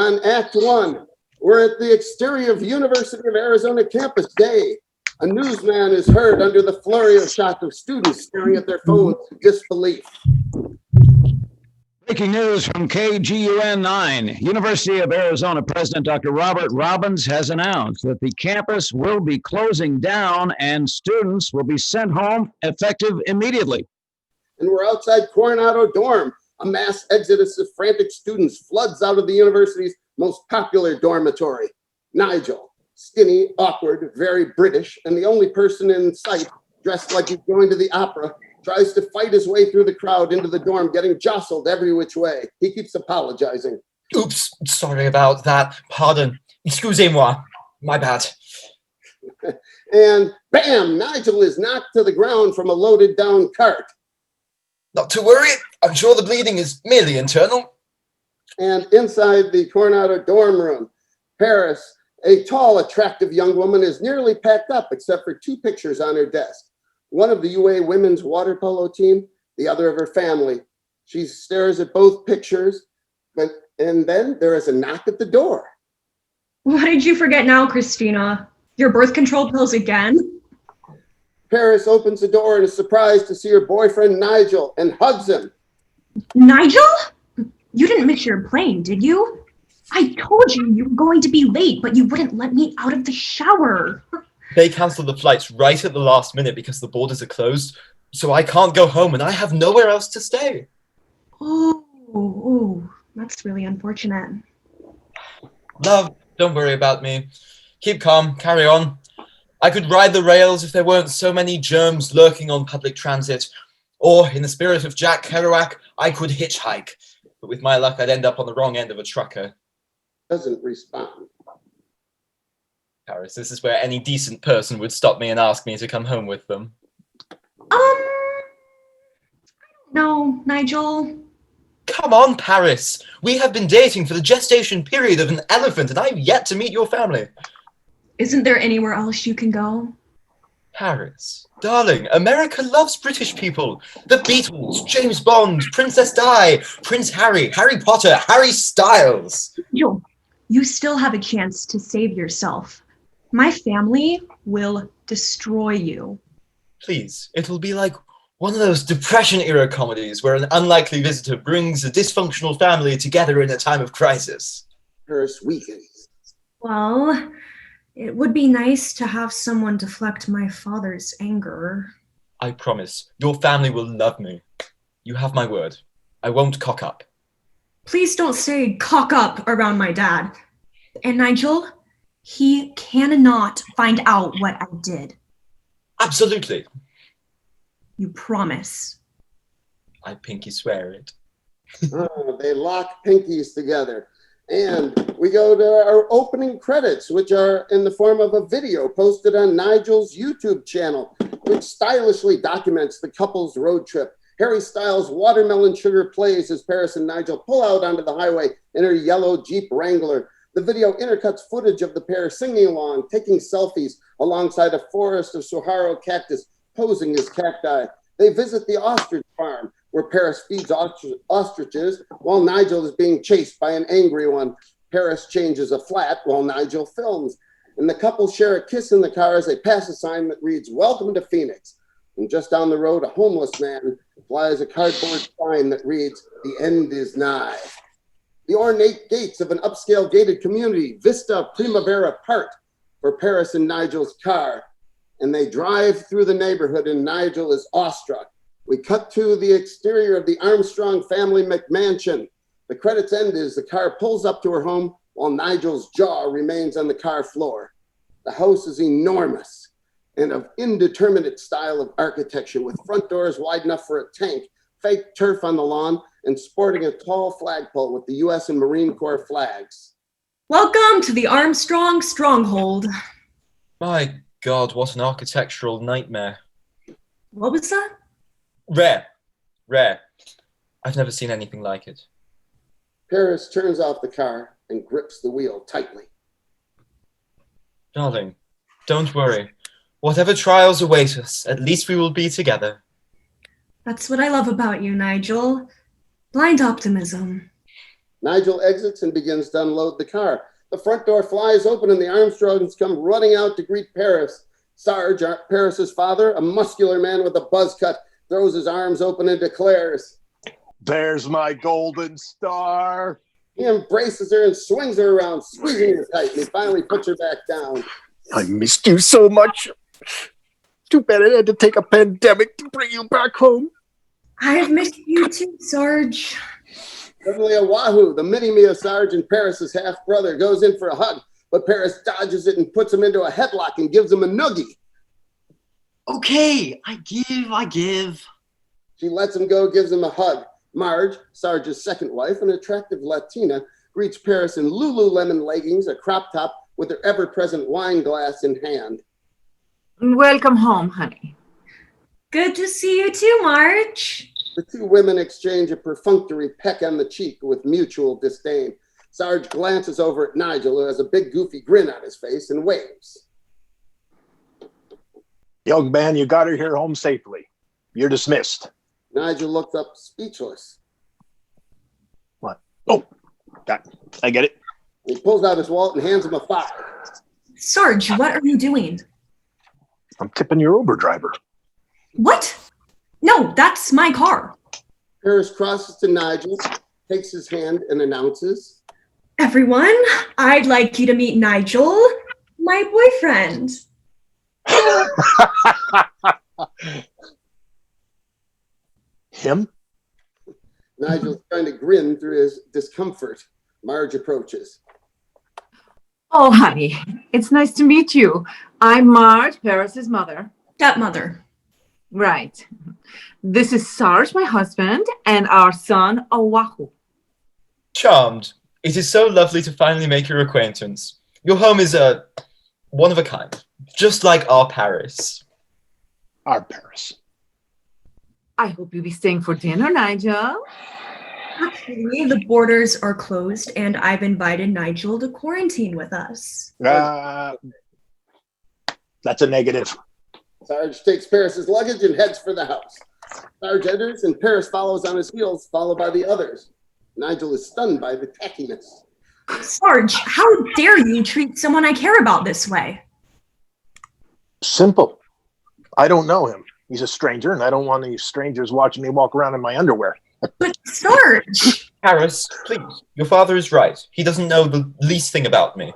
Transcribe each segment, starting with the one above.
on Act 1. We're at the exterior of University of Arizona campus day. A newsman is heard under the flurry of shots of students staring at their phones in disbelief. Breaking news from KGUN 9. University of Arizona President Dr. Robert Robbins has announced that the campus will be closing down and students will be sent home effective immediately. And we're outside Coronado dorm. A mass exodus of frantic students floods out of the university's most popular dormitory. Nigel, skinny, awkward, very British, and the only person in sight dressed like he's going to the opera, tries to fight his way through the crowd into the dorm, getting jostled every which way. He keeps apologizing. Oops, sorry about that. Pardon. Excusez-moi. My bad. And bam, Nigel is knocked to the ground from a loaded down cart. Not to worry. I'm sure the bleeding is merely internal. And inside the Coronado dorm room, Paris, a tall, attractive young woman, is nearly packed up except for 2 pictures on her desk. One of the UA women's water polo team, the other of her family. She stares at both pictures, and then there is a knock at the door. What did you forget now, Christina? Your birth control pills again? Paris opens the door and is surprised to see her boyfriend Nigel and hugs him. Nigel? You didn't miss your plane, did you? I told you you were going to be late, but you wouldn't let me out of the shower. They cancelled the flights right at the last minute because the borders are closed, so I can't go home and I have nowhere else to stay. Oh, that's really unfortunate. Love, don't worry about me. Keep calm, carry on. I could ride the rails if there weren't so many germs lurking on public transit. Or, in the spirit of Jack Kerouac, I could hitchhike. But with my luck, I'd end up on the wrong end of a trucker. Doesn't respond. Paris, this is where any decent person would stop me and ask me to come home with them. I don't know, Nigel. Come on, Paris. We have been dating for the gestation period of an elephant, and I've yet to meet your family. Isn't there anywhere else you can go? Paris, darling, America loves British people. The Beatles, James Bond, Princess Di, Prince Harry, Harry Potter, Harry Styles. Nigel, you still have a chance to save yourself. My family will destroy you. Please, it'll be like one of those Depression-era comedies where an unlikely visitor brings a dysfunctional family together in a time of crisis. Paris weakens. Well, it would be nice to have someone deflect my father's anger. I promise, your family will love me. You have my word. I won't cock up. Please don't say cock up around my dad. And Nigel, he cannot find out what I did. Absolutely. You promise? I pinky swear it. They lock pinkies together. And we go to our opening credits, which are in the form of a video posted on Nigel's YouTube channel, which stylishly documents the couple's road trip. Harry Styles' Watermelon Sugar plays as Paris and Nigel pull out onto the highway in her yellow Jeep Wrangler. The video intercuts footage of the pair singing along, taking selfies alongside a forest of saguaro cactus posing as cacti. They visit the ostrich farm, where Paris feeds ostriches while Nigel is being chased by an angry one. Paris changes a flat while Nigel films. And the couple share a kiss in the car as they pass a sign that reads, "Welcome to Phoenix." And just down the road, a homeless man flies a cardboard sign that reads, "The end is nigh." The ornate gates of an upscale gated community, Vista Primavera Park, for Paris and Nigel's car. And they drive through the neighborhood and Nigel is awestruck. We cut to the exterior of the Armstrong family McMansion. The credits end as the car pulls up to her home while Nigel's jaw remains on the car floor. The house is enormous and of indeterminate style of architecture, with front doors wide enough for a tank, fake turf on the lawn, and sporting a tall flagpole with the US and Marine Corps flags. Welcome to the Armstrong stronghold. My God, what an architectural nightmare. What was that? Rare. I've never seen anything like it. Paris turns off the car and grips the wheel tightly. Darling, don't worry. Whatever trials await us, at least we will be together. That's what I love about you, Nigel. Blind optimism. Nigel exits and begins to unload the car. The front door flies open and the Armstrongs come running out to greet Paris. Sarge, Paris's father, a muscular man with a buzz cut, throws his arms open and declares, "There's my golden star." He embraces her and swings her around, squeezing her tight, and he finally puts her back down. "I missed you so much. Too bad I had to take a pandemic to bring you back home." I've missed you too, Sarge. Suddenly, Oahu, the mini-me of Sarge and Paris's half-brother, goes in for a hug, but Paris dodges it and puts him into a headlock and gives him a noogie. "Okay, I give. She lets him go, gives him a hug. Marge, Sarge's second wife, an attractive Latina, greets Paris in Lululemon leggings, a crop top, with her ever-present wine glass in hand. Welcome home, honey. Good to see you too, Marge. The two women exchange a perfunctory peck on the cheek with mutual disdain. Sarge glances over at Nigel, who has a big goofy grin on his face, and waves. "Young man, you got her here home safely. You're dismissed." Nigel looks up speechless. "What? Oh, I get it." He pulls out his wallet and hands him a $5. Sarge, what are you doing? "I'm tipping your Uber driver." What? No, that's my car. Paris crosses to Nigel, takes his hand, and announces, Everyone, I'd like you to meet Nigel, my boyfriend. "Him?" Nigel's trying to grin through his discomfort. Marge approaches. Oh, honey, it's nice to meet you. I'm Marge, Paris's mother. Stepmother. Right. This is Sarge, my husband, and our son, Oahu. Charmed. It is so lovely to finally make your acquaintance. Your home is one of a kind, just like our Paris. "Our Paris." I hope you'll be staying for dinner, Nigel. Actually, the borders are closed, and I've invited Nigel to quarantine with us. That's a negative. Sarge takes Paris's luggage and heads for the house. Sarge enters and Paris follows on his heels, followed by the others. Nigel is stunned by the tackiness. Sarge, how dare you treat someone I care about this way? Simple. I don't know him. He's a stranger, and I don't want any strangers watching me walk around in my underwear. But Sarge! Paris, please, your father is right. He doesn't know the least thing about me.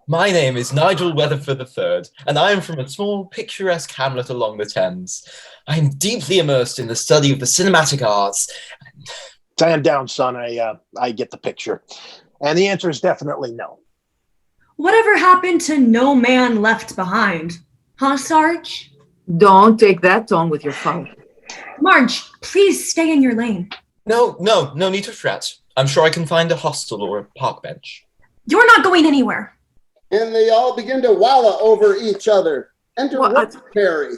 My name is Nigel Weatherford III, and I am from a small, picturesque hamlet along the Thames. I am deeply immersed in the study of the cinematic arts. Stand down, son. I get the picture. And the answer is definitely no. Whatever happened to no man left behind? Huh, Sarge? Don't take that tone with your father. Marge, please stay in your lane. No need to fret. I'm sure I can find a hostel or a park bench. You're not going anywhere. And they all begin to walla over each other. Enter Work Perry,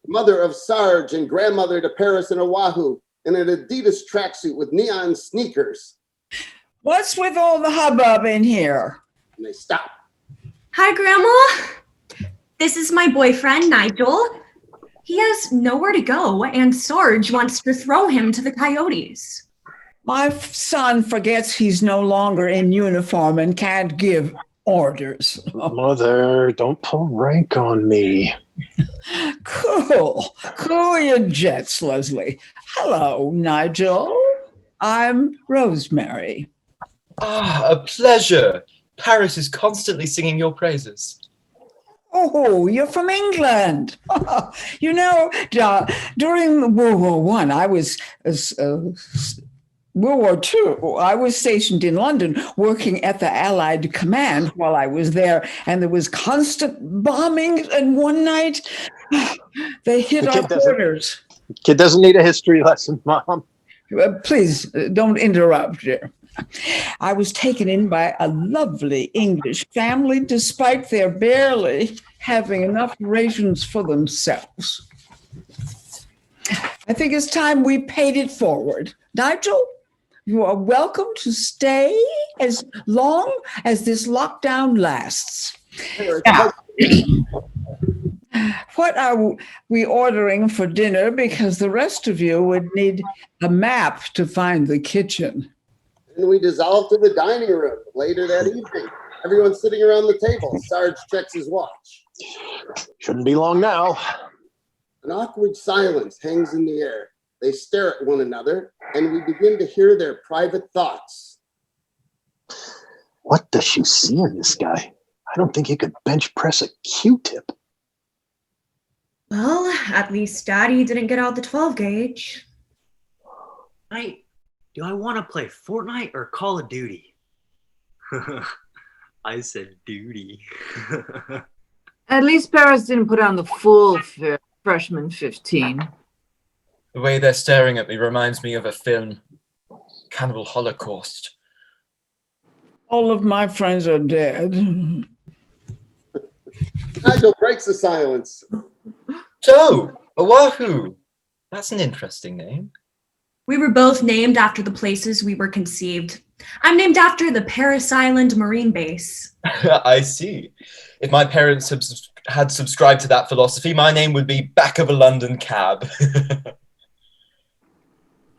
mother of Sarge and grandmother to Paris and Oahu, in an Adidas tracksuit with neon sneakers. What's with all the hubbub in here? And they stop. Hi, Grandma. This is my boyfriend, Nigel. He has nowhere to go, and Sarge wants to throw him to the coyotes. My son forgets he's no longer in uniform and can't give orders. Mother, don't pull rank on me. Cool your jets, Leslie. Hello, Nigel. I'm Rosemary. Ah, a pleasure. Paris is constantly singing your praises. Oh, you're from England. You know, during World War I, World War II, I was stationed in London working at the Allied command while I was there, and there was constant bombing, and one night they hit our quarters. Kid doesn't need a history lesson, Mom. Please, don't interrupt, dear. I was taken in by a lovely English family, despite their barely having enough rations for themselves. I think it's time we paid it forward. Nigel, you are welcome to stay as long as this lockdown lasts. Now, what are we ordering for dinner? Because the rest of you would need a map to find the kitchen. And we dissolve to the dining room. Later that evening, everyone's sitting around the table. Sarge checks his watch. Shouldn't be long now. An awkward silence hangs in the air. They stare at one another, and we begin to hear their private thoughts. What does she see in this guy? I don't think he could bench press a Q-tip. Well, at least Daddy didn't get out the 12 gauge. Do I want to play Fortnite or Call of Duty? I said duty. At least Paris didn't put on the full freshman 15. The way they're staring at me reminds me of a film, Cannibal Holocaust. All of my friends are dead. Nigel breaks the silence. So, Oahu. That's an interesting name. We were both named after the places we were conceived. I'm named after the Paris Island Marine Base. I see. If my parents had subscribed to that philosophy, my name would be Back of a London Cab.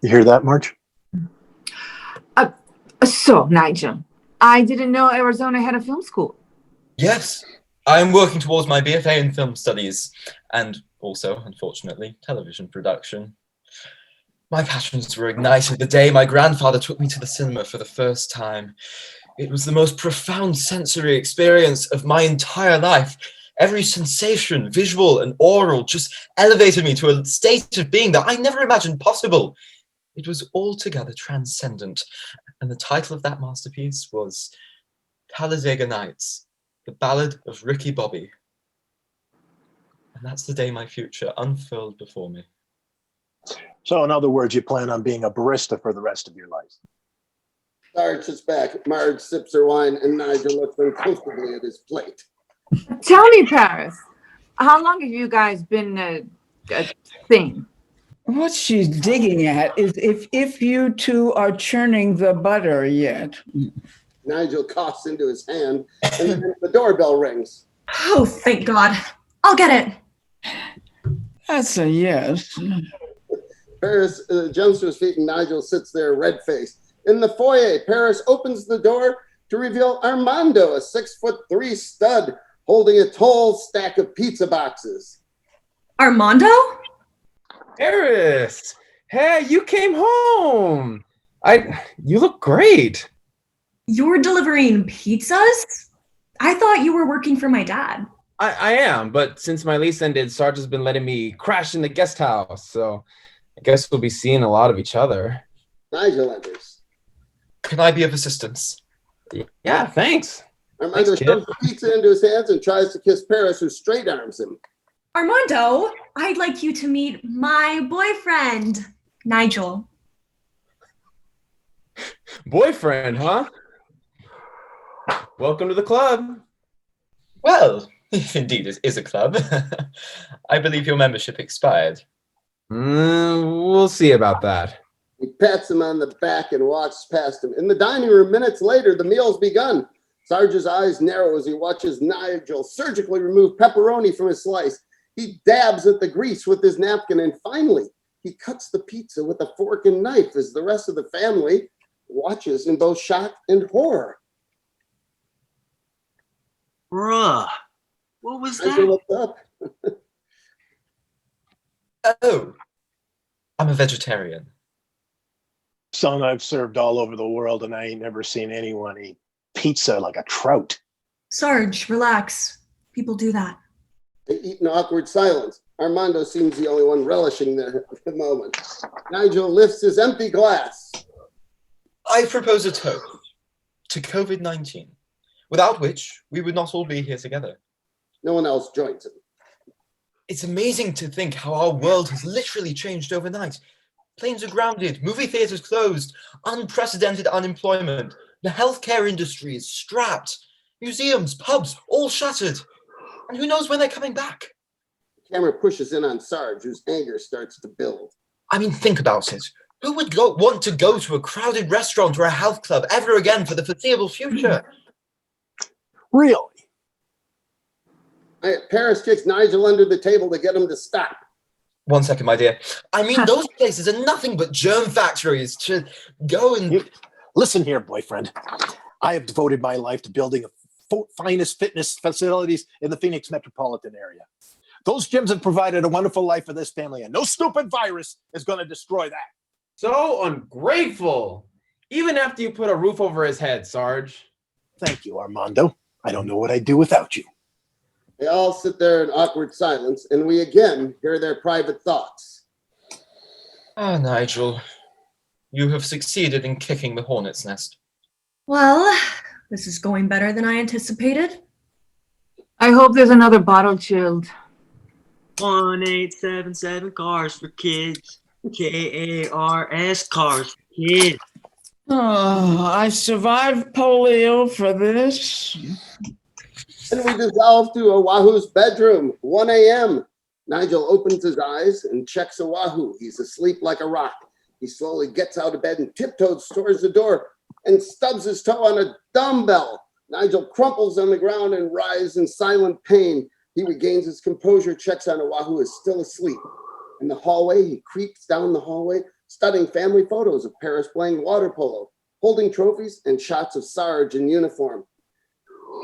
You hear that, Marge? So, Nigel, I didn't know Arizona had a film school. Yes, I am working towards my BFA in film studies and also, unfortunately, television production. My passions were ignited the day my grandfather took me to the cinema for the first time. It was the most profound sensory experience of my entire life. Every sensation, visual and oral, just elevated me to a state of being that I never imagined possible. It was altogether transcendent. And the title of that masterpiece was Talladega Nights, the Ballad of Ricky Bobby. And that's the day my future unfurled before me. So in other words, you plan on being a barista for the rest of your life. Sarge is back. Marge sips her wine, and Nigel looks uncomfortably at his plate. Tell me, Paris, how long have you guys been a thing? What she's digging at is if you two are churning the butter yet. Nigel coughs into his hand, and then the doorbell rings. Oh, thank God. I'll get it. That's a yes. Paris jumps to his feet, and Nigel sits there red-faced. In the foyer, Paris opens the door to reveal Armando, a 6'3" stud, holding a tall stack of pizza boxes. Armando? Paris, hey, you came home. You look great. You're delivering pizzas? I thought you were working for my dad. I am, but since my lease ended, Sarge has been letting me crash in the guest house, so I guess we'll be seeing a lot of each other. Nigel enters. Can I be of assistance? Yeah, thanks. Armando shoves the pizza into his hands and tries to kiss Paris, who straight arms him. Armando, I'd like you to meet my boyfriend, Nigel. Boyfriend, huh? Welcome to the club. Well, if indeed it is a club. I believe your membership expired. We'll see about that. He pats him on the back and walks past him. In the dining room, minutes later, the meal's begun. Sarge's eyes narrow as he watches Nigel surgically remove pepperoni from his slice. He dabs at the grease with his napkin, and finally, he cuts the pizza with a fork and knife as the rest of the family watches in both shock and horror. Bruh, what was Nigel that? looked up. Oh, I'm a vegetarian. Son, I've served all over the world, and I ain't never seen anyone eat pizza like a trout. Sarge, relax. People do that. They eat in awkward silence. Armando seems the only one relishing the moment. Nigel lifts his empty glass. I propose a toast to COVID-19, without which we would not all be here together. No one else joins him. It's amazing to think how our world has literally changed overnight. Planes are grounded, movie theaters closed, unprecedented unemployment. The healthcare industry is strapped. Museums, pubs, all shuttered. And who knows when they're coming back? The camera pushes in on Sarge, whose anger starts to build. I mean, think about it. Who would want to go to a crowded restaurant or a health club ever again for the foreseeable future? Really? Paris kicks Nigel under the table to get him to stop. 1 second, my dear. I mean, those places are nothing but germ factories to go and... Listen here, boyfriend. I have devoted my life to building the finest fitness facilities in the Phoenix metropolitan area. Those gyms have provided a wonderful life for this family, and no stupid virus is going to destroy that. So ungrateful. Even after you put a roof over his head, Sarge. Thank you, Armando. I don't know what I'd do without you. They all sit there in awkward silence, and we again hear their private thoughts. Ah, Nigel, you have succeeded in kicking the hornet's nest. Well, this is going better than I anticipated. I hope there's another bottle chilled. 1877 cars for kids. KARS cars for kids. Oh, I survived polio for this. And we dissolve to Oahu's bedroom, 1 a.m. Nigel opens his eyes and checks Oahu. He's asleep like a rock. He slowly gets out of bed and tiptoes towards the door and stubs his toe on a dumbbell. Nigel crumples on the ground and writhes in silent pain. He regains his composure, checks on Oahu is still asleep. In the hallway, he creeps down the hallway, studying family photos of Paris playing water polo, holding trophies and shots of Sarge in uniform.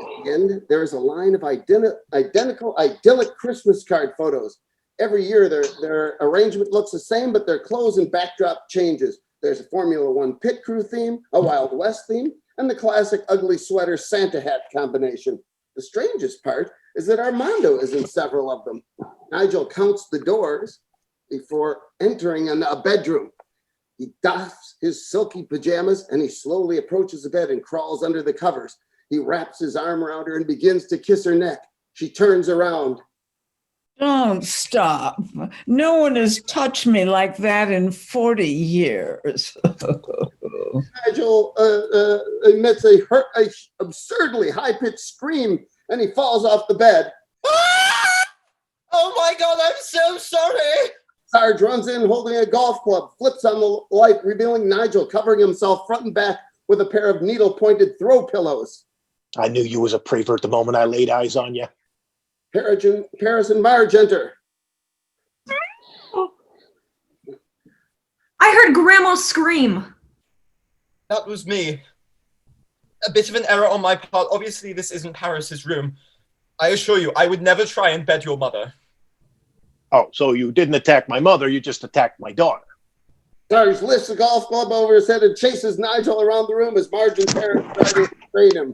At the end, there is a line of identical idyllic Christmas card photos. Every year, their arrangement looks the same, but their clothes and backdrop changes. There's a Formula One pit crew theme, a Wild West theme, and the classic ugly sweater Santa hat combination. The strangest part is that Armando is in several of them. Nigel counts the doors before entering a bedroom. He doffs his silky pajamas and he slowly approaches the bed and crawls under the covers. He wraps his arm around her and begins to kiss her neck. She turns around. Don't stop. No one has touched me like that in 40 years. Nigel emits a absurdly high-pitched scream and he falls off the bed. Ah! Oh my God, I'm so sorry. Sarge runs in holding a golf club, flips on the light, revealing Nigel covering himself front and back with a pair of needle-pointed throw pillows. I knew you was a prevert the moment I laid eyes on you. Paris and Marge enter. I heard Grandma scream. That was me. A bit of an error on my part. Obviously, this isn't Paris's room. I assure you, I would never try and bed your mother. Oh, so you didn't attack my mother, you just attacked my daughter. Sarge lifts the golf club over his head and chases Nigel around the room as Marge and Paris try to restrain him.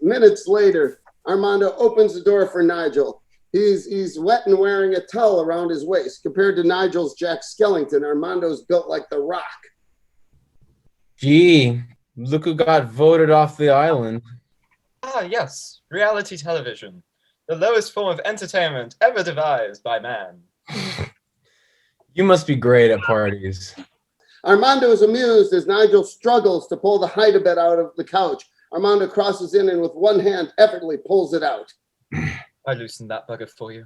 Minutes later, Armando opens the door for Nigel. He's wet and wearing a towel around his waist. Compared to Nigel's Jack Skellington, Armando's built like The Rock. Gee, look who got voted off the island. Ah, yes, reality television. The lowest form of entertainment ever devised by man. You must be great at parties. Armando is amused as Nigel struggles to pull the hide-a-bed out of the couch. Armando crosses in and with one hand effortlessly pulls it out. I loosened that bugger for you.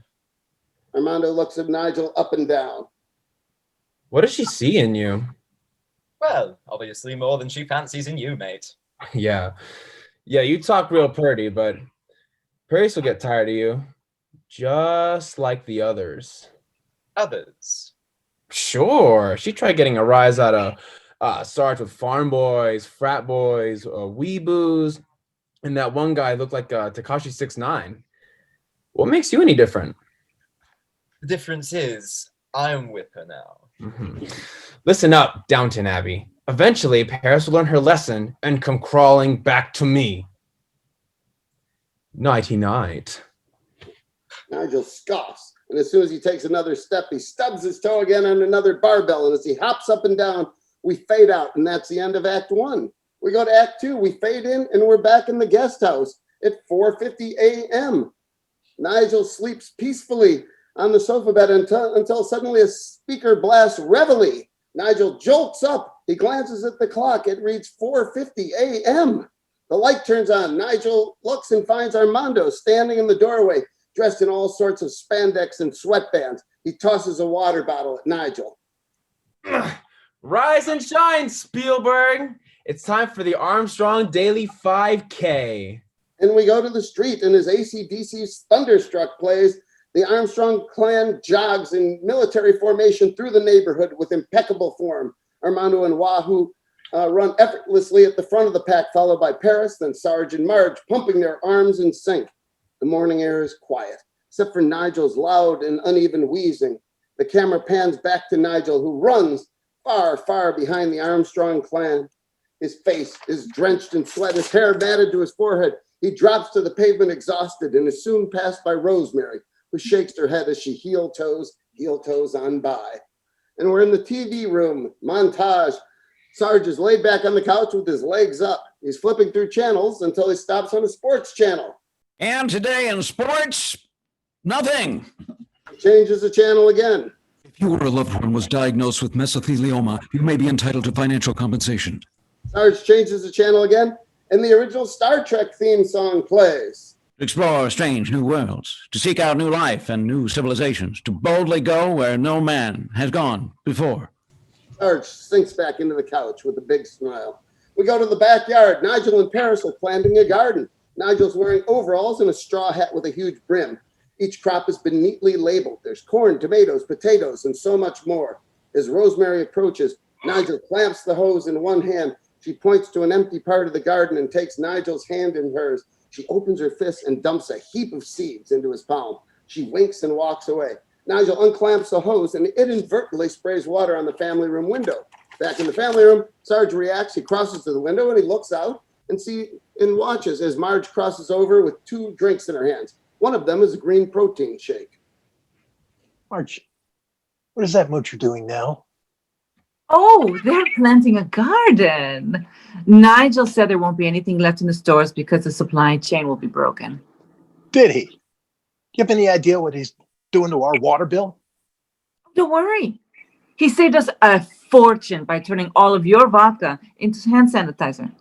Armando looks at Nigel up and down. What does she see in you? Well, obviously more than she fancies in you, mate. Yeah, you talk real pretty, but Paris will get tired of you. Just like the others. Others? Sure. She tried getting a rise out of Sarge with farm boys, frat boys, weeboos, and that one guy looked like Tekashi 6ix9ine. What makes you any different? The difference is, I'm with her now. Mm-hmm. Listen up, Downton Abbey. Eventually, Paris will learn her lesson and come crawling back to me. Nighty-night. Nigel scoffs, and as soon as he takes another step, he stubs his toe again on another barbell, and as he hops up and down, we fade out, and that's the end of Act 1. We go to Act 2, we fade in, and we're back in the guest house at 4:50 a.m. Nigel sleeps peacefully on the sofa bed until suddenly a speaker blasts Reilly. Nigel jolts up. He glances at the clock. It reads 4:50 a.m. The light turns on. Nigel looks and finds Armando standing in the doorway, dressed in all sorts of spandex and sweatbands. He tosses a water bottle at Nigel. Rise and shine, Spielberg. It's time for the Armstrong Daily 5K. And we go to the street, and as AC/DC's Thunderstruck plays, the Armstrong clan jogs in military formation through the neighborhood with impeccable form. Armando and Wahoo run effortlessly at the front of the pack, followed by Paris, then Sarge and Marge, pumping their arms in sync. The morning air is quiet, except for Nigel's loud and uneven wheezing. The camera pans back to Nigel, who runs far, far behind the Armstrong clan. His face is drenched in sweat, his hair matted to his forehead. He drops to the pavement exhausted and is soon passed by Rosemary, who shakes her head as she heel toes on by. And we're in the TV room. Montage. Sarge is laid back on the couch with his legs up. He's flipping through channels until he stops on a sports channel. And today in sports, nothing. He changes the channel again. If you or a loved one was diagnosed with mesothelioma, you may be entitled to financial compensation. Sarge changes the channel again, and the original Star Trek theme song plays. To explore strange new worlds, to seek out new life and new civilizations, to boldly go where no man has gone before. Sarge sinks back into the couch with a big smile. We go to the backyard. Nigel and Paris are planting a garden. Nigel's wearing overalls and a straw hat with a huge brim. Each crop has been neatly labeled. There's corn, tomatoes, potatoes, and so much more. As Rosemary approaches, Nigel clamps the hose in one hand. She points to an empty part of the garden and takes Nigel's hand in hers. She opens her fist and dumps a heap of seeds into his palm. She winks and walks away. Nigel unclamps the hose and inadvertently sprays water on the family room window. Back in the family room, Sarge reacts. He crosses to the window and he looks out and watches as Marge crosses over with 2 drinks in her hands. One of them is a green protein shake. Marge, what is that moocher doing now? Oh, they're planting a garden. Nigel said there won't be anything left in the stores because the supply chain will be broken. Did he? Do you have any idea what he's doing to our water bill? Don't worry. He saved us a fortune by turning all of your vodka into hand sanitizer.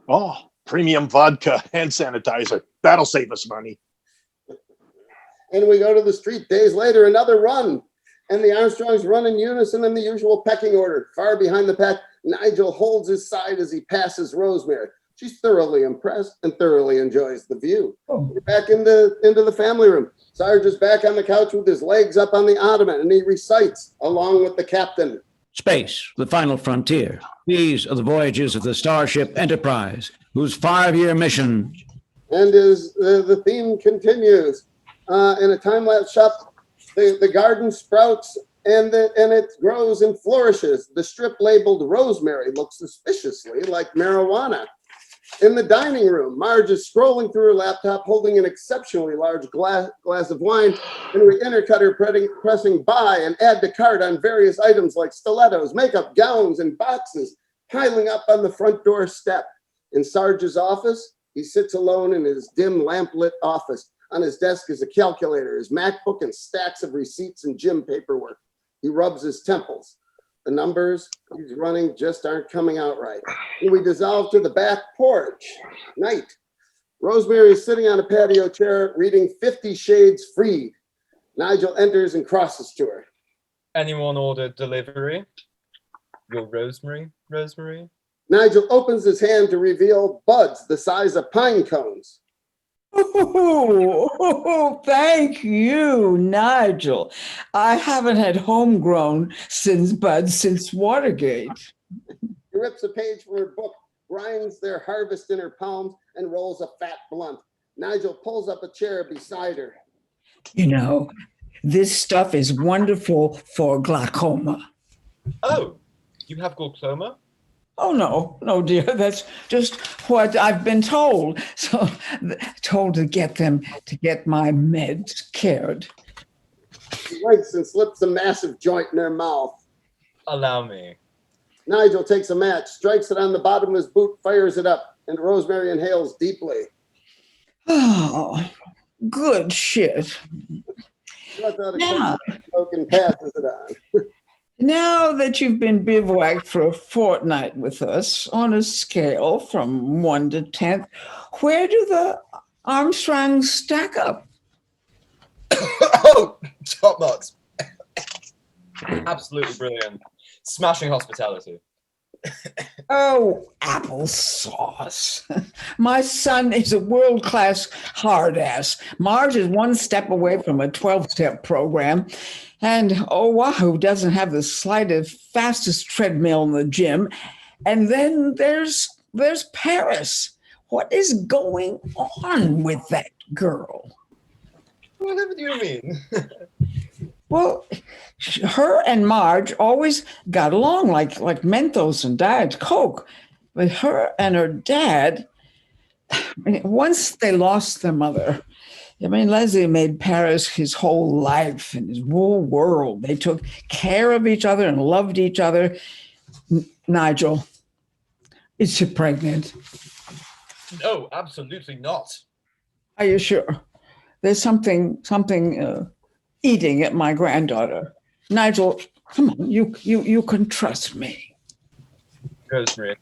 Oh, premium vodka hand sanitizer. That'll save us money. And we go to the street days later, another run. And the Armstrongs run in unison in the usual pecking order. Far behind the pack, Nigel holds his side as he passes Rosemary. She's thoroughly impressed and thoroughly enjoys the view. We're back into the family room. Sarge is back on the couch with his legs up on the ottoman, and he recites along with the captain. Space, the final frontier. These are the voyages of the Starship Enterprise, whose 5-year mission. And as the theme continues, in a time-lapse shot, the garden sprouts and it grows and flourishes. The strip labeled Rosemary looks suspiciously like marijuana. In the dining room, Marge is scrolling through her laptop, holding an exceptionally large glass of wine, and we intercut her pressing buy and add to cart on various items like stilettos, makeup, gowns, and boxes, piling up on the front door step. In Sarge's office, he sits alone in his dim lamp-lit office. On his desk is a calculator, his MacBook, and stacks of receipts and gym paperwork. He rubs his temples. The numbers he's running just aren't coming out right. And we dissolve to the back porch. Night. Rosemary is sitting on a patio chair reading 50 Shades Freed. Nigel enters and crosses to her. Anyone order delivery? Your Rosemary? Nigel opens his hand to reveal buds the size of pine cones. Oh, thank you, Nigel. I haven't had homegrown buds since Watergate. He rips a page from her book, grinds their harvest in her palms, and rolls a fat blunt. Nigel pulls up a chair beside her. You know, this stuff is wonderful for glaucoma. Oh, you have glaucoma? Oh, no, dear. That's just what I've been told. So, told to get my meds cared. She winks and slips a massive joint in her mouth. Allow me. Nigel takes a match, strikes it on the bottom of his boot, fires it up, and Rosemary inhales deeply. Oh, good shit. Yeah. And passes it on. Now that you've been bivouacked for a fortnight with us, on a scale from 1 to 10, where do the Armstrongs stack up? Oh, top notch. Absolutely brilliant. Smashing hospitality. Oh, applesauce. My son is a world-class hard ass. Marge is 1 step away from a 12-step program. And Oahu doesn't have the slightest, fastest treadmill in the gym. And then there's Paris. What is going on with that girl? Whatever do you mean? Well, her and Marge always got along like Mentos and Diet Coke. But her and her dad, once they lost their mother, Leslie made Paris his whole life and his whole world. They took care of each other and loved each other. Nigel, is she pregnant? No, absolutely not. Are you sure? There's something eating at my granddaughter. Nigel, come on, you can trust me. Rosemary,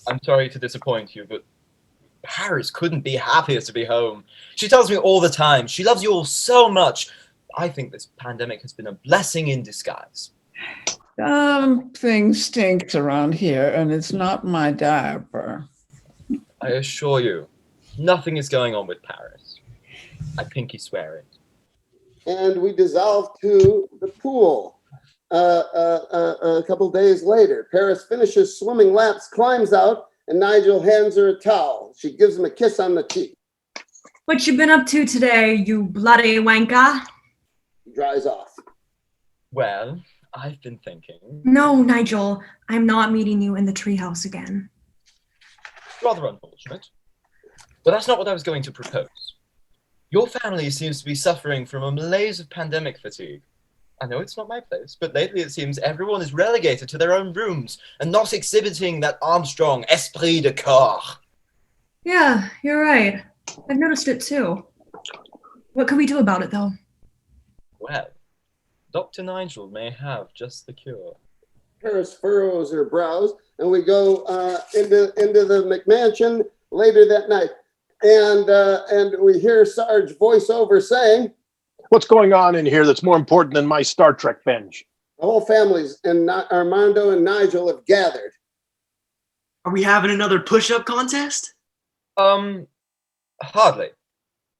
I'm sorry to disappoint you, but Paris couldn't be happier to be home. She tells me all the time. She loves you all so much. I think this pandemic has been a blessing in disguise. Something stinks around here, and it's not my diaper. I assure you, nothing is going on with Paris. I pinky swear it. And we dissolve to the pool. A couple days later, Paris finishes swimming laps, climbs out, and Nigel hands her a towel. She gives him a kiss on the cheek. What you been up to today, you bloody wanker? He dries off. Well, I've been thinking. No, Nigel, I'm not meeting you in the treehouse again. Rather unfortunate. But that's not what I was going to propose. Your family seems to be suffering from a malaise of pandemic fatigue. I know it's not my place, but lately it seems everyone is relegated to their own rooms and not exhibiting that Armstrong esprit de corps. Yeah, you're right. I've noticed it too. What can we do about it, though? Well, Dr. Nigel may have just the cure. Paris furrows her brows, and we go into the McMansion later that night. And we hear Sarge voiceover saying, "What's going on in here that's more important than my Star Trek binge?" The whole families and Armando and Nigel have gathered. Are we having another push-up contest? Hardly.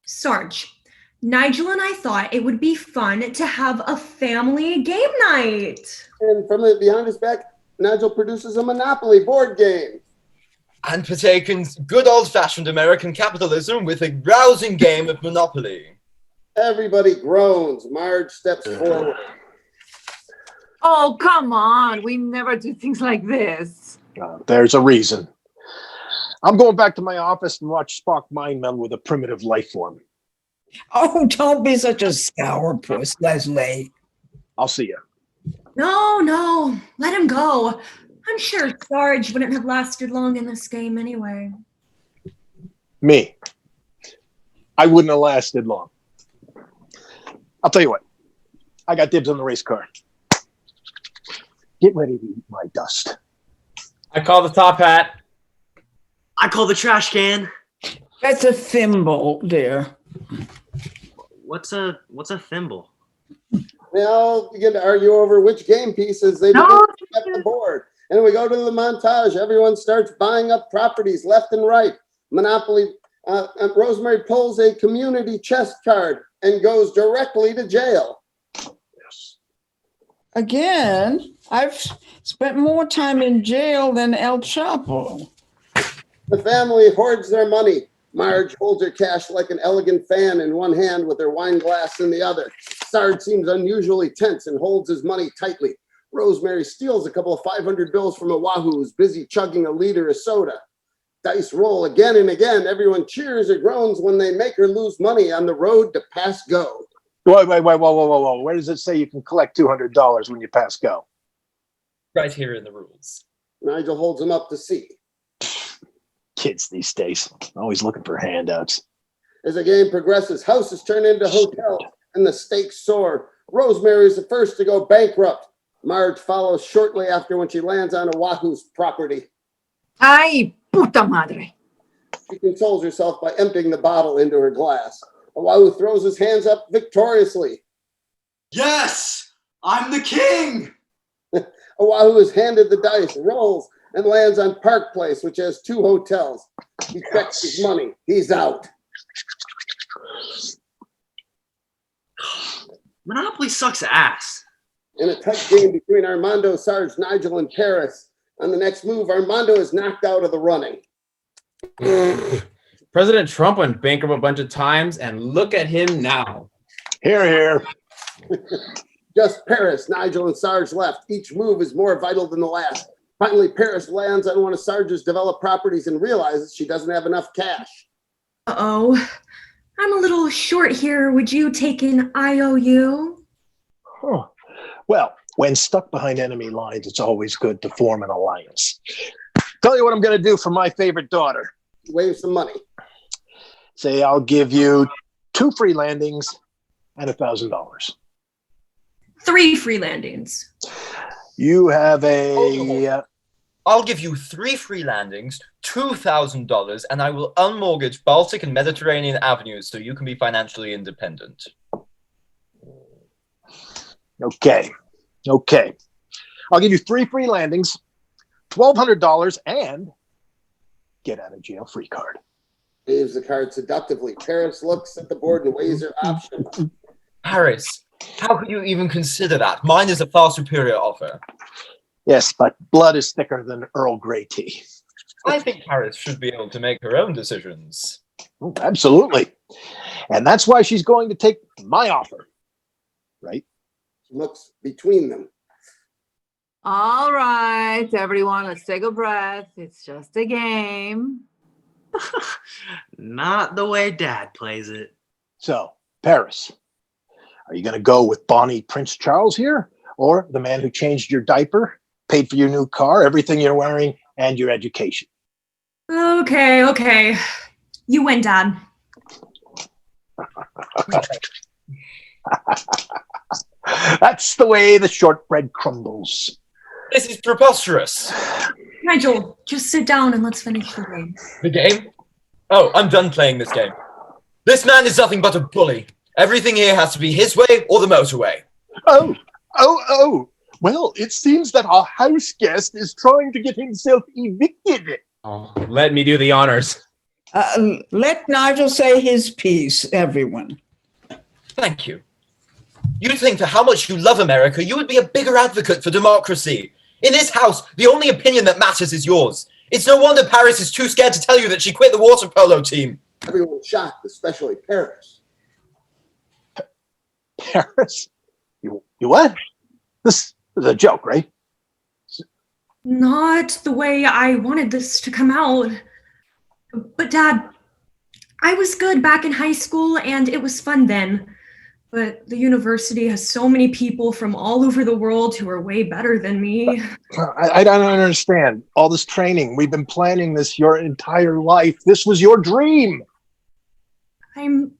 Sarge, Nigel and I thought it would be fun to have a family game night. And from behind his back, Nigel produces a Monopoly board game. And partake in good old-fashioned American capitalism with a rousing game of Monopoly. Everybody groans. Marge steps forward. Oh, come on. We never do things like this. There's a reason. I'm going back to my office and watch Spock mind meld with a primitive life form. Oh, don't be such a sourpuss, Leslie. I'll see you. No, let him go. I'm sure Sarge wouldn't have lasted long in this game anyway. Me. I wouldn't have lasted long. I'll tell you what. I got dibs on the race car. Get ready to eat my dust. I call the top hat. I call the trash can. That's a thimble, dear. What's a thimble? They all begin to argue over which game pieces they begin to at the board. And we go to the montage. Everyone starts buying up properties left and right. Monopoly. Rosemary pulls a community chest card and goes directly to jail. Again, I've spent more time in jail than El Chapo. The family hoards their money. Marge holds her cash like an elegant fan in one hand with her wine glass in the other. Sarge seems unusually tense and holds his money tightly. Rosemary steals a couple of 500 bills from a wahoo who's busy chugging a liter of soda. Dice roll again and again. Everyone cheers or groans when they make her lose money on the road to pass go. Wait, whoa. Where does it say you can collect $200 when you pass go? Right here in the rules. Nigel holds him up to see. Kids these days, always looking for handouts. As the game progresses, houses turn into hotels and the stakes soar. Rosemary is the first to go bankrupt. Marge follows shortly after when she lands on a wahoo's property. Ay, puta madre. She consoles herself by emptying the bottle into her glass. A wahoo throws his hands up victoriously. Yes, I'm the king. A wahoo is handed the dice, rolls, and lands on Park Place, which has 2 hotels. He checks his money. He's out. Monopoly sucks ass. In a tight game between Armando, Sarge, Nigel, and Paris, On the next move, Armando is knocked out of the running. President Trump went bankrupt a bunch of times, and look at him now. Here, here. Just Paris, Nigel, and Sarge left. Each move is more vital than the last. Finally, Paris lands on one of Sarge's developed properties and realizes she doesn't have enough cash. Uh-oh. I'm a little short here. Would you take an IOU? Oh. Well, when stuck behind enemy lines, it's always good to form an alliance. Tell you what I'm going to do for my favorite daughter. Wave some money. Say I'll give you 2 free landings and $1,000. 3 free landings. You have a... I'll give you 3 free landings, $2,000, and I will unmortgage Baltic and Mediterranean avenues so you can be financially independent. Okay. I'll give you 3 free landings, $1,200, and get out of jail free card. Waves the card seductively. Paris looks at the board and weighs her options. Paris, how could you even consider that? Mine is a far superior offer. Yes, but blood is thicker than Earl Grey tea. I think Paris should be able to make her own decisions. Oh, absolutely. And that's why she's going to take my offer. Right? She looks between them. All right, everyone, let's take a breath. It's just a game. Not the way Dad plays it. So, Paris, are you going to go with Bonnie Prince Charles here? Or the man who changed your diaper, paid for your new car, everything you're wearing, and your education? Okay. You win, Dad. That's the way the shortbread crumbles. This is preposterous. Nigel, just sit down and let's finish the game. The game? Oh, I'm done playing this game. This man is nothing but a bully. Everything here has to be his way or the motorway. Oh. Well, it seems that our house guest is trying to get himself evicted. Oh, let me do the honors. Let Nigel say his piece, everyone. Thank you. You'd think for how much you love America, you would be a bigger advocate for democracy. In this house, the only opinion that matters is yours. It's no wonder Paris is too scared to tell you that she quit the water polo team. Everyone's shocked, especially Paris. Paris? You what? This is a joke, right? Not the way I wanted this to come out. But Dad, I was good back in high school and it was fun then. But the university has so many people from all over the world who are way better than me. I don't understand. All this training, we've been planning this your entire life. This was your dream. I'm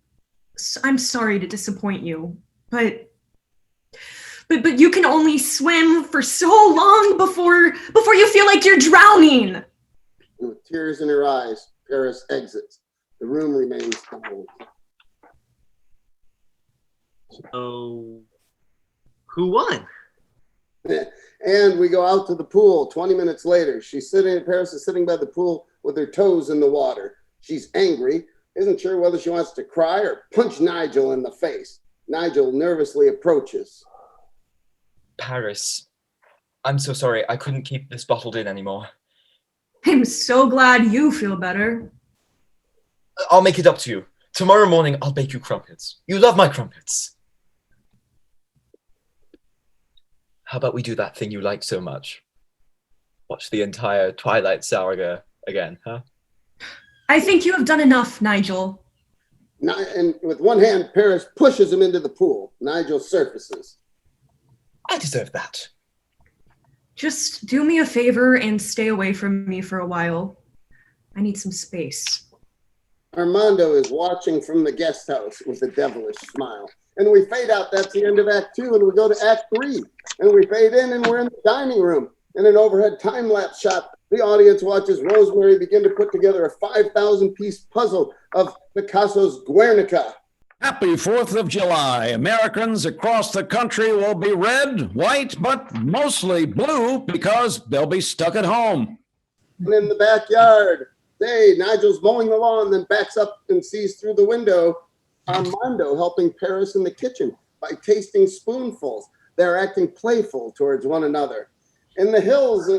sorry to disappoint you, but you can only swim for so long before you feel like you're drowning. And with tears in her eyes, Paris exits. The room remains silent. So, who won? And we go out to the pool 20 minutes later. Paris is sitting by the pool with her toes in the water. She's angry, isn't sure whether she wants to cry or punch Nigel in the face. Nigel nervously approaches. Paris, I'm so sorry. I couldn't keep this bottled in anymore. I'm so glad you feel better. I'll make it up to you. Tomorrow morning, I'll bake you crumpets. You love my crumpets. How about we do that thing you like so much? Watch the entire Twilight saga again, huh? I think you have done enough, Nigel. And with one hand, Paris pushes him into the pool. Nigel surfaces. I deserve that. Just do me a favor and stay away from me for a while. I need some space. Armando is watching from the guest house with a devilish smile. And we fade out. That's the end of Act 2. And we go to Act 3. And we fade in and we're in the dining room. In an overhead time-lapse shot, the audience watches Rosemary begin to put together a 5,000-piece puzzle of Picasso's Guernica. Happy 4th of July. Americans across the country will be red, white, but mostly blue because they'll be stuck at home. And in the backyard, Nigel's mowing the lawn, then backs up and sees through the window Armando helping Paris in the kitchen by tasting spoonfuls. They're acting playful towards one another. In the hills,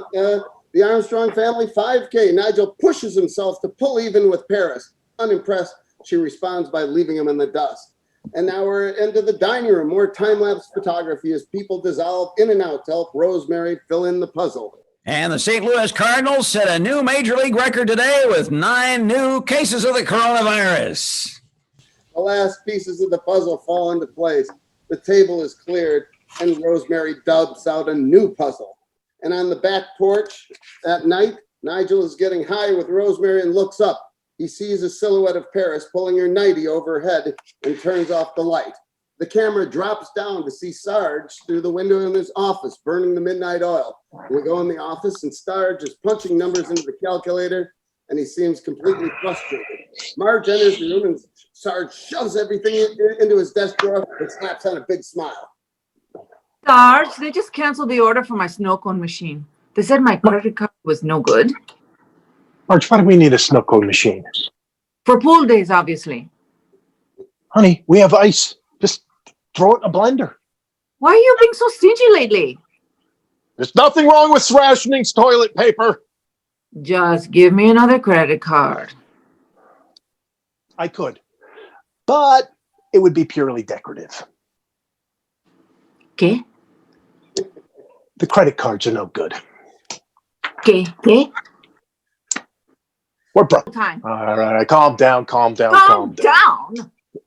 The Armstrong family 5K. Nigel pushes himself to pull even with Paris. Unimpressed, she responds by leaving him in the dust. And now we're into the dining room. More time-lapse photography as people dissolve in and out to help Rosemary fill in the puzzle. And the St. Louis Cardinals set a new major league record today with 9 new cases of the coronavirus. The last pieces of the puzzle fall into place. The table is cleared, and Rosemary dubs out a new puzzle. And on the back porch at night, Nigel is getting high with Rosemary and looks up. He sees a silhouette of Paris pulling her nightie over her head and turns off the light. The camera drops down to see Sarge through the window in his office, burning the midnight oil. We go in the office, and Sarge is punching numbers into the calculator, and he seems completely frustrated. Marge enters the room, and Sarge shoves everything into his desk drawer and snaps on a big smile. Sarge, they just canceled the order for my snow cone machine. They said my credit card was no good. Marge, why do we need a snow cone machine? For pool days, obviously. Honey, we have ice. Just throw it in a blender. Why are you being so stingy lately? There's nothing wrong with rationing toilet paper. Just give me another credit card. I could, but it would be purely decorative. Okay. The credit cards are no good. Okay. We're broke. Time. All right, calm down. Calm down. Calm down.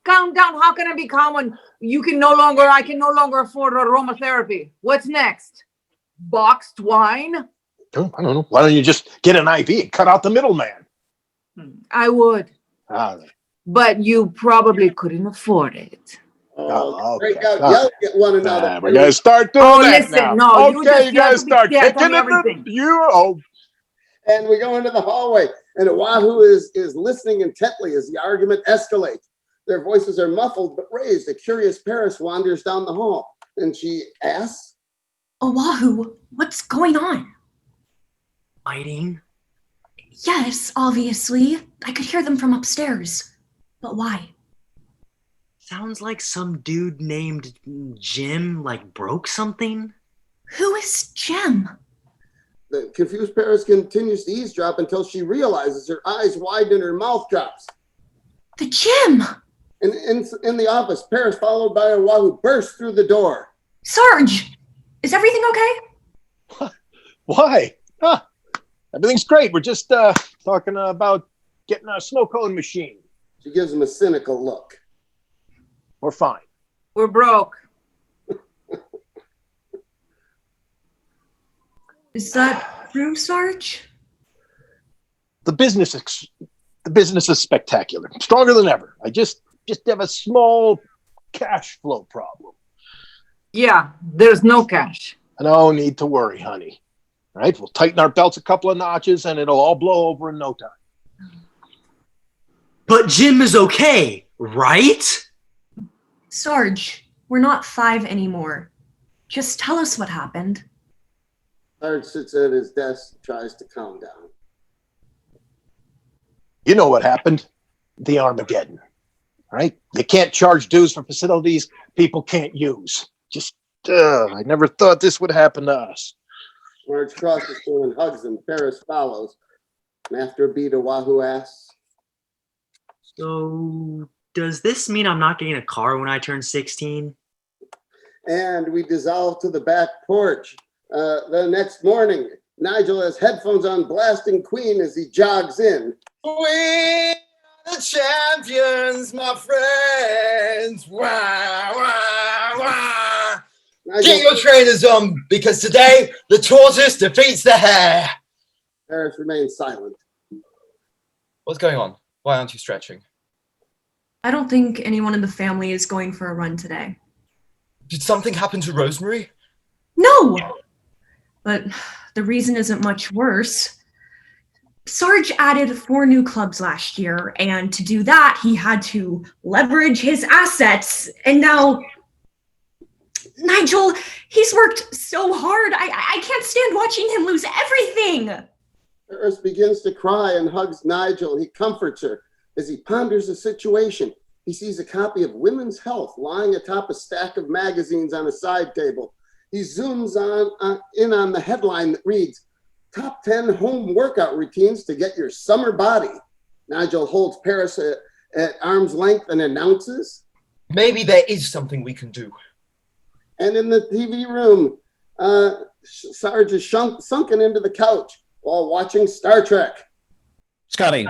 How can I be calm when I can no longer afford aromatherapy? What's next? Boxed wine? Oh, I don't know. Why don't you just get an IV and cut out the middleman? I would. All right. But you probably couldn't afford it. Oh, okay. break out, yell at one another. We're going to start doing that listen, now. no, Okay, you guys start kicking everything. And we go into the hallway, and Wahoo is listening intently as the argument escalates. Their voices are muffled but raised. A curious Paris wanders down the hall, and she asks, Oahu, what's going on? Fighting? Yes, obviously. I could hear them from upstairs. But why? Sounds like some dude named Jim, broke something. Who is Jim? The confused Paris continues to eavesdrop until she realizes her eyes widen and her mouth drops. The Jim! In the office, Paris, followed by Wahoo, bursts through the door. Sarge! Is everything okay? Why? Everything's great. We're just talking about getting a snow cone machine. She gives him a cynical look. We're fine. We're broke. Is that true, Sarge? The business is spectacular. Stronger than ever. I just have a small cash flow problem. Yeah, there's no cash. No need to worry, honey. All right, we'll tighten our belts a couple of notches and it'll all blow over in no time. But Jim is okay, right? Sarge, we're not 5 anymore. Just tell us what happened. Sarge sits at his desk, tries to calm down. You know what happened? The Armageddon, right? You can't charge dues for facilities people can't use. Just, I never thought this would happen to us. Marge crosses through and hugs him. Paris follows. And after a beat, Wahoo asks, So, does this mean I'm not getting a car when I turn 16? And we dissolve to the back porch. The next morning, Nigel has headphones on, blasting Queen as he jogs in. We are the champions, my friends. Wah, wah, wah. Get your trainers on, because today the tortoise defeats the hare. Paris remains silent. What's going on? Why aren't you stretching? I don't think anyone in the family is going for a run today. Did something happen to Rosemary? No! But the reason isn't much worse. Sarge added 4 new clubs last year, and to do that, he had to leverage his assets, and now... Nigel, he's worked so hard. I can't stand watching him lose everything. Paris begins to cry and hugs Nigel. He comforts her. As he ponders the situation, he sees a copy of Women's Health lying atop a stack of magazines on a side table. He zooms in on the headline that reads, top 10 home workout routines to get your summer body. Nigel holds Paris at arm's length and announces. Maybe there is something we can do. And in the TV room, Sarge is sunken into the couch while watching Star Trek. Scotty,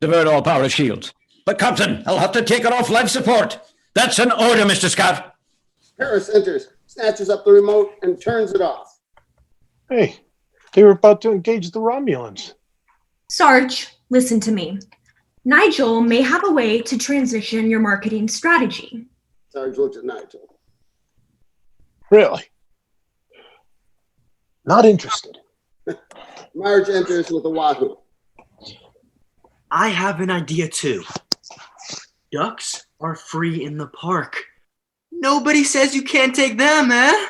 divert all power shields. But Captain, I'll have to take it off life support. That's an order, Mr. Scott. Paris enters, snatches up the remote, and turns it off. Hey, they were about to engage the Romulans. Sarge, listen to me. Nigel may have a way to transition your marketing strategy. Sarge looks at Nigel. Really? Not interested. Marge enters with a wahoo. I have an idea too. Ducks are free in the park. Nobody says you can't take them, eh?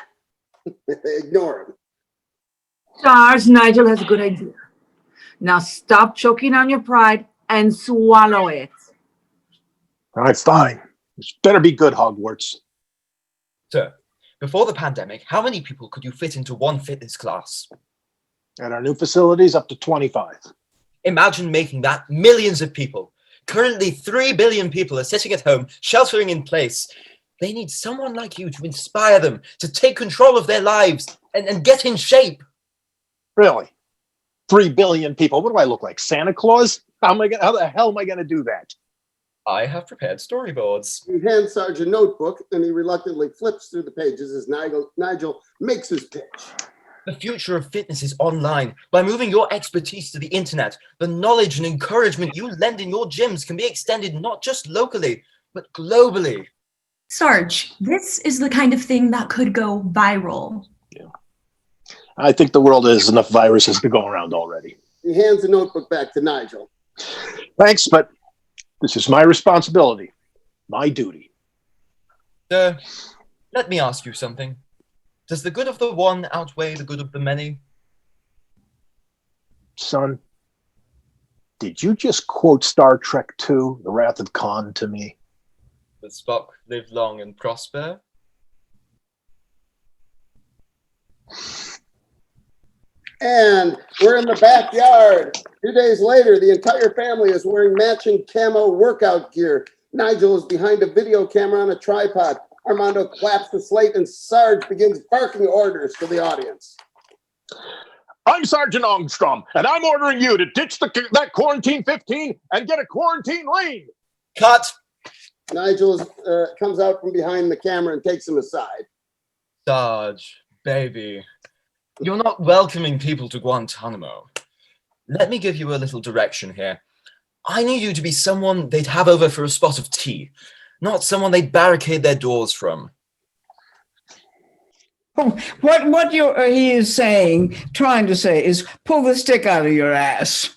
Ignore him. Sarge, Nigel has a good idea. Now stop choking on your pride and swallow it. All right, fine. This better be good, Hogwarts. Sir, before the pandemic, how many people could you fit into one fitness class? At our new facilities, up to 25. Imagine making that millions of people. Currently, 3 billion people are sitting at home, sheltering in place. They need someone like you to inspire them, to take control of their lives and get in shape. Really? 3 billion people. What do I look like, Santa Claus? How the hell am I going to do that? I have prepared storyboards. He hands Sarge a notebook, and he reluctantly flips through the pages as Nigel makes his pitch. The future of fitness is online. By moving your expertise to the internet, the knowledge and encouragement you lend in your gyms can be extended not just locally, but globally. Sarge, this is the kind of thing that could go viral. Yeah. I think the world has enough viruses to go around already. He hands the notebook back to Nigel. Thanks, but this is my responsibility, my duty. Sir, let me ask you something. Does the good of the one outweigh the good of the many? Son, did you just quote Star Trek II, The Wrath of Khan, to me? That Spock live long and prosper? And we're in the backyard. 2 days later, the entire family is wearing matching camo workout gear. Nigel is behind a video camera on a tripod. Armando claps the slate and Sarge begins barking orders to the audience. I'm Sergeant Armstrong, and I'm ordering you to ditch that quarantine 15 and get a quarantine lean. Cut! Nigel comes out from behind the camera and takes him aside. Sarge, baby, you're not welcoming people to Guantanamo. Let me give you a little direction here. I need you to be someone they'd have over for a spot of tea, not someone they'd barricade their doors from. Oh, what he is saying, trying to say, is pull the stick out of your ass.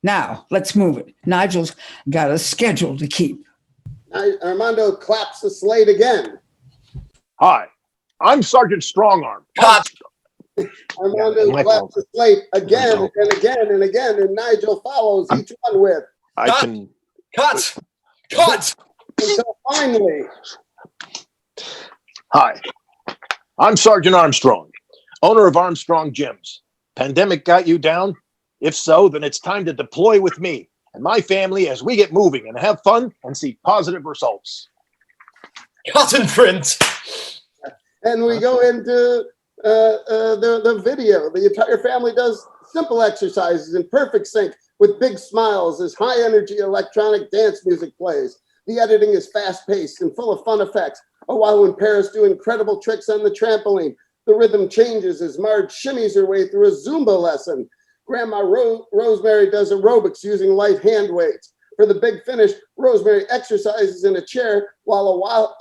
Now, let's move it. Nigel's got a schedule to keep. Armando claps the slate again. Hi, I'm Sergeant Strongarm. Cut! Armando claps the slate again and again and again, and Nigel follows each one with Cut! Until finally. Hi, I'm Sergeant Armstrong, owner of Armstrong Gyms. Pandemic got you down? If so, then it's time to deploy with me and my family as we get moving and have fun and see positive results. Cut and print! And we go into the video. The entire family does simple exercises in perfect sync with big smiles as high energy electronic dance music plays. The editing is fast paced and full of fun effects. A while when Paris do incredible tricks on the trampoline, the rhythm changes as Marge shimmies her way through a Zumba lesson. Grandma Rosemary does aerobics using light hand weights. For the big finish, Rosemary exercises in a chair while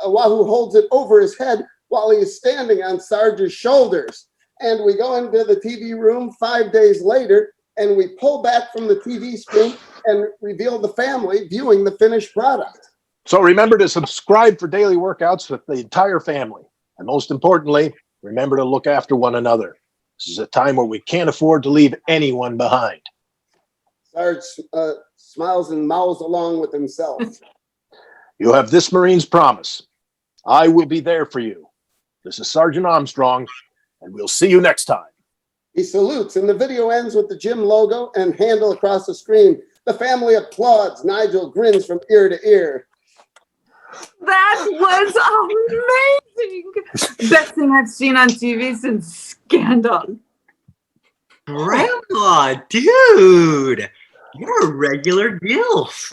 a Wahoo holds it over his head while he is standing on Sarge's shoulders. And we go into the TV room 5 days later, and we pull back from the TV screen and reveal the family viewing the finished product. So remember to subscribe for daily workouts with the entire family. And most importantly, remember to look after one another. This is a time where we can't afford to leave anyone behind. Sarge smiles and mouths along with himself. You have this Marine's promise. I will be there for you. This is Sergeant Armstrong, and we'll see you next time. He salutes, and the video ends with the gym logo and handle across the screen. The family applauds. Nigel grins from ear to ear. That was amazing. Best thing I've seen on TV since Scandal. Grandma, dude, you're a regular gilf.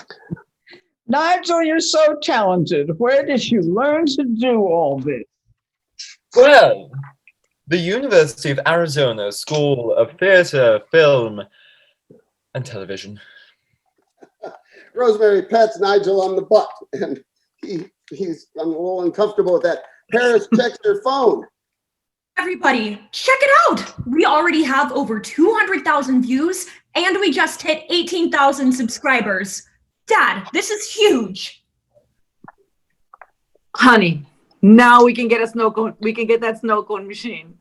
Nigel, you're so talented. Where did you learn to do all this? Well, the University of Arizona School of Theater, Film, and Television. Rosemary pats Nigel on the butt, and he's a little uncomfortable with that. Paris checks her phone. Everybody, check it out. We already have over 200,000 views, and we just hit 18,000 subscribers. Dad, this is huge. Honey, now we can get a snow cone. We can get that snow cone machine.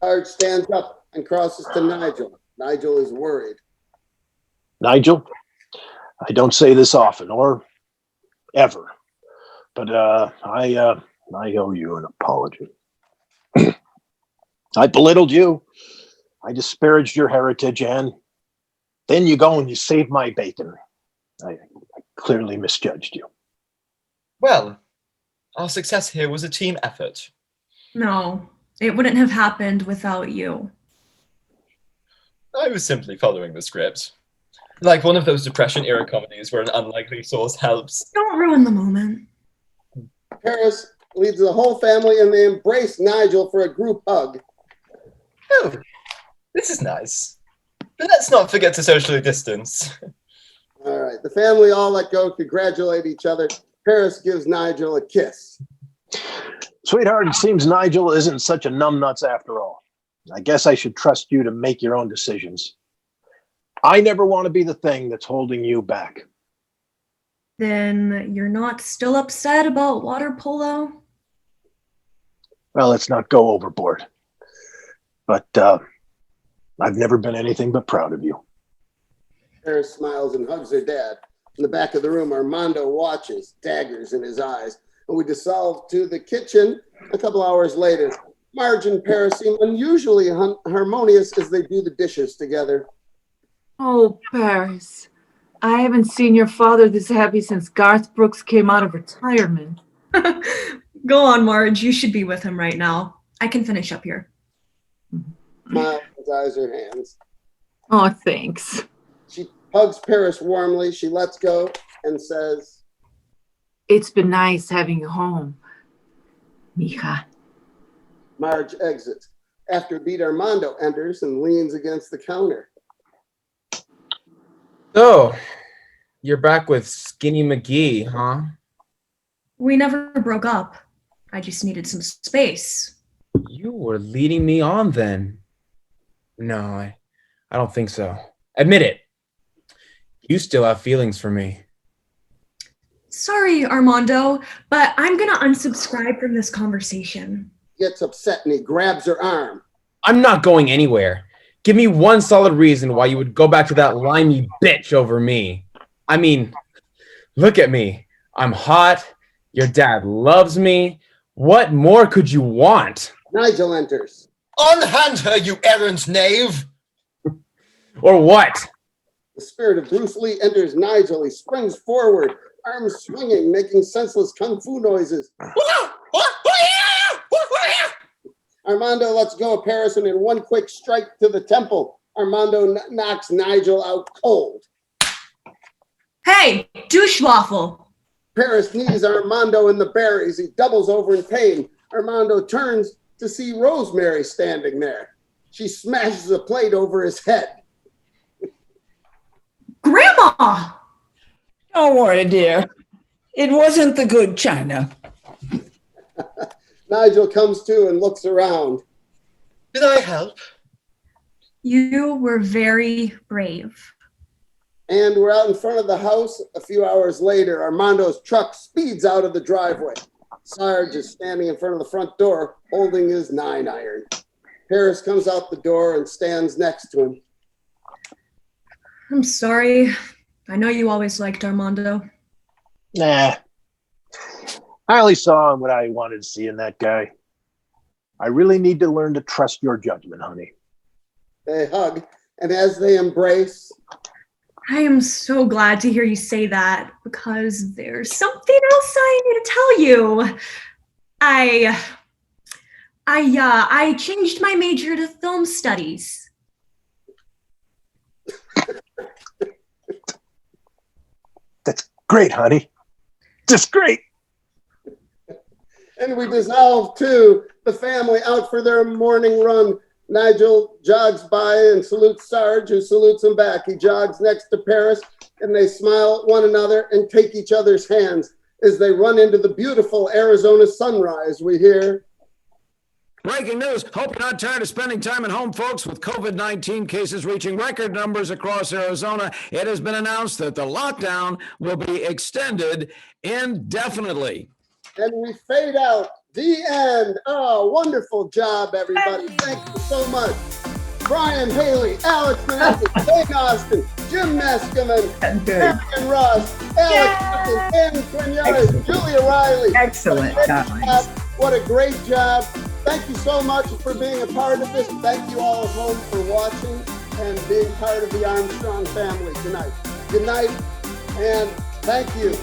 Marge stands up and crosses to Nigel. Nigel is worried. Nigel, I don't say this often or ever, but I owe you an apology. I belittled you. I disparaged your heritage, and then you go and you save my bacon. I clearly misjudged you. Well, our success here was a team effort. No, it wouldn't have happened without you. I was simply following the script. Like one of those Depression-era comedies where an unlikely source helps. Don't ruin the moment. Paris leads the whole family, and they embrace Nigel for a group hug. Oh, this is nice. But let's not forget to socially distance. All right, the family all let go, congratulate each other. Paris gives Nigel a kiss. Sweetheart, it seems Nigel isn't such a numbnuts after all. I guess I should trust you to make your own decisions. I never want to be the thing that's holding you back. Then you're not still upset about water polo? Well, let's not go overboard. But I've never been anything but proud of you. Paris smiles and hugs her dad. In the back of the room, Armando watches, daggers in his eyes. And we dissolve to the kitchen a couple hours later. Marge and Paris seem unusually harmonious as they do the dishes together. Oh, Paris, I haven't seen your father this happy since Garth Brooks came out of retirement. Go on, Marge. You should be with him right now. I can finish up here. Miles eyes her hands. Oh, thanks. She hugs Paris warmly. She lets go and says, It's been nice having you home, mija. Marge exits. After beat, Armando enters and leans against the counter. So, you're back with Skinny McGee, huh? We never broke up. I just needed some space. You were leading me on then. No, I don't think so. Admit it. You still have feelings for me. Sorry, Armando, but I'm gonna unsubscribe from this conversation. He gets upset and he grabs her arm. I'm not going anywhere. Give me one solid reason why you would go back to that limey bitch over me. I mean, look at me. I'm hot. Your dad loves me. What more could you want? Nigel enters. Unhand her, you errant knave! Or what? The spirit of Bruce Lee enters Nigel. He springs forward, arms swinging, making senseless kung fu noises. Armando lets go of Paris, and in one quick strike to the temple, Armando knocks Nigel out cold. Hey, douche waffle! Paris knees Armando in the berries. He doubles over in pain. Armando turns to see Rosemary standing there. She smashes a plate over his head. Grandma! Don't worry, dear. It wasn't the good china. Nigel comes to and looks around. Did I help? You were very brave. And we're out in front of the house. A few hours later, Armando's truck speeds out of the driveway. Sarge is standing in front of the front door, holding his 9-iron. Paris comes out the door and stands next to him. I'm sorry. I know you always liked Armando. Nah. I only saw what I wanted to see in that guy. I really need to learn to trust your judgment, honey. They hug, and as they embrace, I am so glad to hear you say that because there's something else I need to tell you. I changed my major to film studies. That's great, honey. Just great. and we dissolve too. The family out for their morning run. Nigel jogs by and salutes Sarge, who salutes him back. He jogs next to Paris, and they smile at one another and take each other's hands as they run into the beautiful Arizona sunrise. We hear, Breaking news. Hope you're not tired of spending time at home, folks. With COVID-19 cases reaching record numbers across Arizona, it has been announced that the lockdown will be extended indefinitely. and we fade out. The end. Oh, wonderful job, everybody. Thank you so much. Brian Haley, Alex Meneses, Zane Austin, Jim Meskimen, Marion Ross, Alex Hutton, Quinyares, Julia Reilly. Excellent, guys. What a great job. Thank you so much for being a part of this. Thank you all at home for watching and being part of the Armstrong family tonight. Good night, and thank you.